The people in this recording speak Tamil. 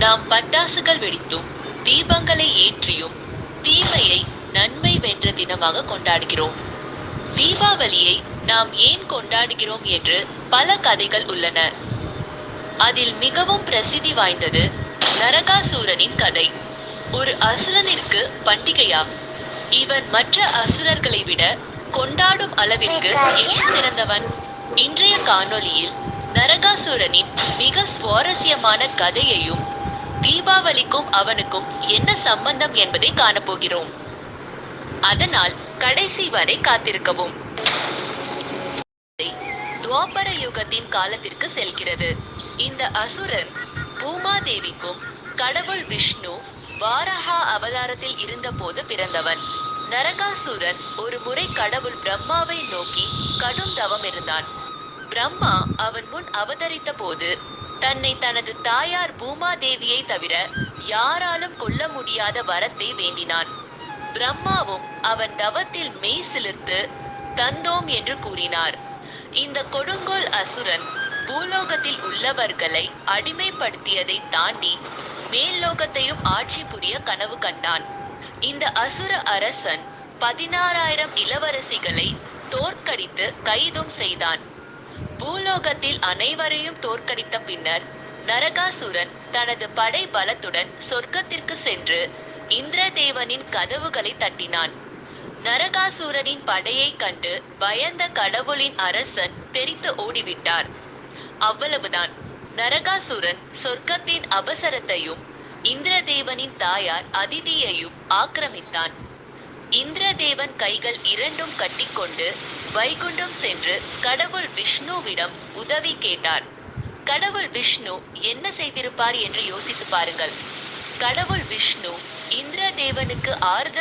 நாம் பட்டாசுகள் வெடித்தும் தீபங்களை ஏற்றியும் தீமையை நன்மை வென்ற தினமாக கொண்டாடுகிறோம். தீபாவளியை நாம் ஏன் கொண்டாடுகிறோம் என்று பல கதைகள் உள்ளன. அதில் மிகவும் பிரசித்தி வாய்ந்தது நரகாசூரனின் கதை. ஒரு அசுரனிற்கு பண்டிகையா? இவன் மற்ற அசுரர்களை விட கொண்டாடும் அளவிற்கு எது சிறந்தவன்? இன்றைய காணொளியில் நரகாசுரனின் மிக சுவாரஸ்யமான கதையையும் தீபாவளிக்கும் அவனுக்கும் என்ன சம்பந்தம் என்பதை காணப்போகிறோம். அதனால் கடைசி வரை காத்திருக்கவும். துவாபர யுகத்தின் காலத்திற்கு செல்கிறது. இந்த அசுரன் பூமாதேவிக்கும் கடவுள் விஷ்ணு வாராஹா அவதாரத்தில் இருந்தபோது பிறந்தவன். நரகாசுரன் ஒரு முறை கடவுள் பிரம்மாவை நோக்கி கடும் தவம் இருந்தான். பிரம்மா அவன் முன் அவதரித்த போது தன்னை தனது தாயார் பூமாதேவியை தவிர யாராலும் கொல்ல முடியாத வரத்தை வேண்டினான். பிரம்மாவும் அவன் தவத்தில் மெய் சிலிர்த்து தந்தோம் என்று கூறினார். இந்த கொடுங்கோல் அசுரன் பூலோகத்தில் உள்ளவர்களை அடிமைப்படுத்தியதை தாண்டி மேல்லோகத்தையும் ஆட்சி புரிய கனவு கண்டான். இந்த அசுர அரசன் 16,000 இளவரசிகளை தோற்கடித்து கைதும் செய்தான். பூலோகத்தில் அனைவரையும் தோற்கடித்த பின்னர் நரகாசுரன் தனது படை பலத்துடன் சொர்க்கத்திற்கு சென்று இந்திரதேவனின் கதவுகளை தட்டினான். நரகாசுரனின் படையை கண்டு பயந்த கடவுளின் அரசன் தெரித்து ஓடிவிட்டார். அவ்வளவுதான். நரகாசுரன் சொர்க்கத்தின் அபசரத்தையும் இந்திரதேவனின் தாயார் அதிதியையும் ஆக்கிரமித்தான். இந்திரதேவன் கைகள் இரண்டும் கட்டிக்கொண்டு வைகுண்டம் சென்று கடவுள் விஷ்ணுவிடம் உதவி கேட்டார். கடவுள் விஷ்ணு என்ன செய்திருப்பார் என்று யோசித்து பாருங்கள். கடவுள் விஷ்ணு இந்திரதேவனுக்கு ஆறுதல்